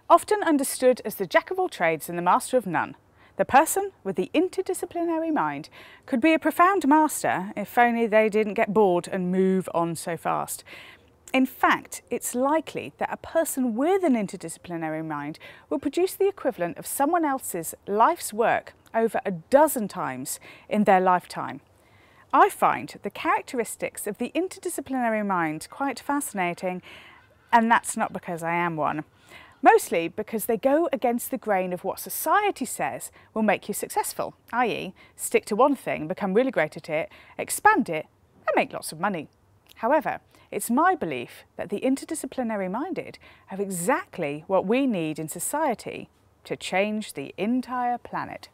Often understood as the jack of all trades and the master of none, the person with the interdisciplinary mind could be a profound master if only they didn't get bored and move on so fast. In fact, it's likely that a person with an interdisciplinary mind will produce the equivalent of someone else's life's work over a dozen times in their lifetime. I find the characteristics of the interdisciplinary mind quite fascinating, and that's not because I am one. Mostly because they go against the grain of what society says will make you successful, i.e. stick to one thing, become really great at it, expand it and make lots of money. However, it's my belief that the interdisciplinary minded have exactly what we need in society to change the entire planet.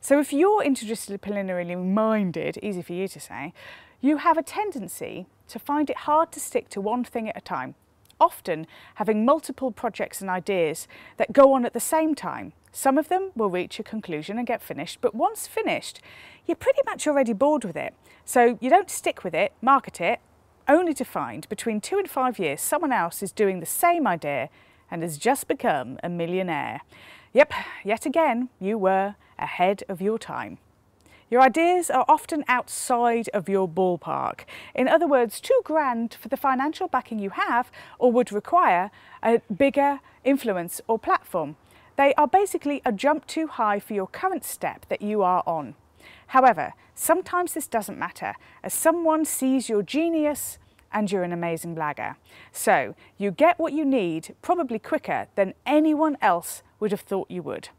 So if you're interdisciplinarily minded, easy for you to say, you have a tendency to find it hard to stick to one thing at a time, often having multiple projects and ideas that go on at the same time. Some of them will reach a conclusion and get finished, but once finished, you're pretty much already bored with it. So you don't stick with it, market it, only to find between 2 and 5 years someone else is doing the same idea and has just become a millionaire. Yep, yet again, you were ahead of your time. Your ideas are often outside of your ballpark. In other words, too grand for the financial backing you have or would require a bigger influence or platform. They are basically a jump too high for your current step that you are on. However, sometimes this doesn't matter, as someone sees your genius and you're an amazing blagger. So you get what you need probably quicker than anyone else would have thought you would.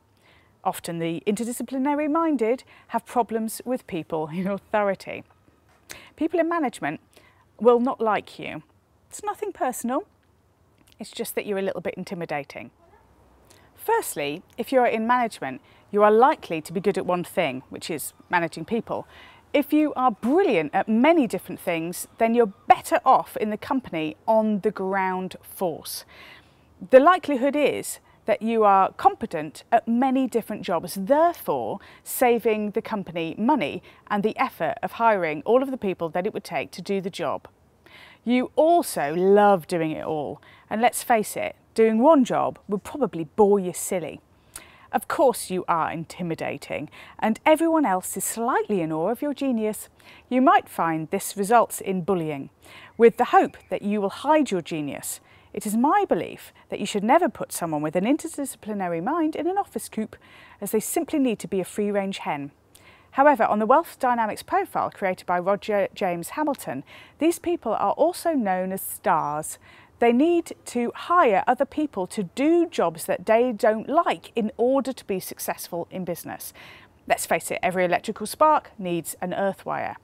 Often the interdisciplinary minded have problems with people in authority. People in management will not like you. It's nothing personal, it's just that you're a little bit intimidating. Firstly, if you're in management, you are likely to be good at one thing, which is managing people. If you are brilliant at many different things, then you're better off in the company on the ground force. The likelihood is that you are competent at many different jobs, therefore saving the company money and the effort of hiring all of the people that it would take to do the job. You also love doing it all, and let's face it, doing one job would probably bore you silly. Of course you are intimidating, and everyone else is slightly in awe of your genius. You might find this results in bullying, with the hope that you will hide your genius. It is my belief that you should never put someone with an interdisciplinary mind in an office coop, as they simply need to be a free-range hen. However, on the Wealth Dynamics profile created by Roger James Hamilton, these people are also known as stars. They need to hire other people to do jobs that they don't like in order to be successful in business. Let's face it, every electrical spark needs an earth wire.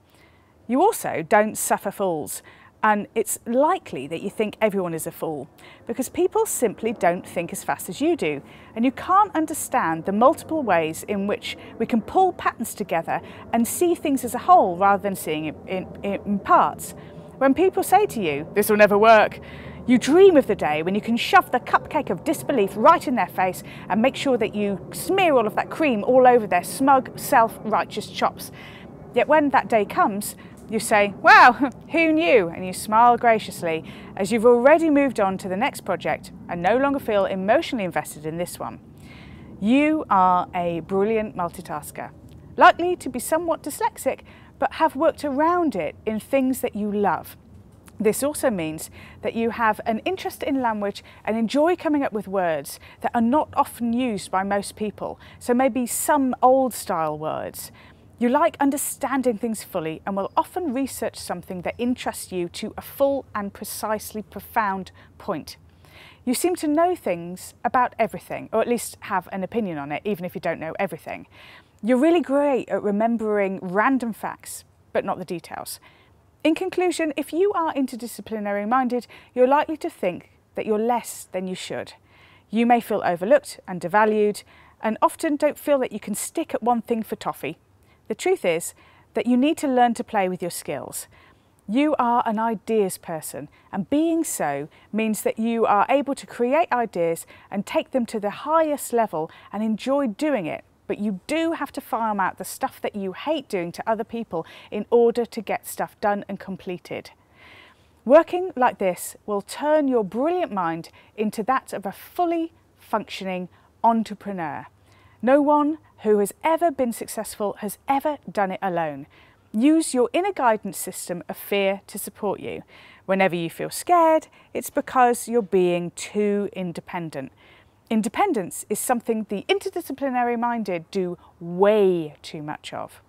You also don't suffer fools, and it's likely that you think everyone is a fool because people simply don't think as fast as you do, and you can't understand the multiple ways in which we can pull patterns together and see things as a whole rather than seeing it in parts. When people say to you, "This will never work," you dream of the day when you can shove the cupcake of disbelief right in their face and make sure that you smear all of that cream all over their smug, self-righteous chops. Yet when that day comes, you say, "Wow, who knew?" and you smile graciously as you've already moved on to the next project and no longer feel emotionally invested in this one. You are a brilliant multitasker, likely to be somewhat dyslexic, but have worked around it in things that you love. This also means that you have an interest in language and enjoy coming up with words that are not often used by most people, so maybe some old style words. You like understanding things fully and will often research something that interests you to a full and precisely profound point. You seem to know things about everything, or at least have an opinion on it, even if you don't know everything. You're really great at remembering random facts, but not the details. In conclusion, if you are interdisciplinary minded, you're likely to think that you're less than you should. You may feel overlooked and devalued, and often don't feel that you can stick at one thing for toffee. The truth is that you need to learn to play with your skills. You are an ideas person, and being so means that you are able to create ideas and take them to the highest level and enjoy doing it. But you do have to farm out the stuff that you hate doing to other people in order to get stuff done and completed. Working like this will turn your brilliant mind into that of a fully functioning entrepreneur. No one who has ever been successful has ever done it alone. Use your inner guidance system of fear to support you. Whenever you feel scared, it's because you're being too independent. Independence is something the interdisciplinary minded do way too much of.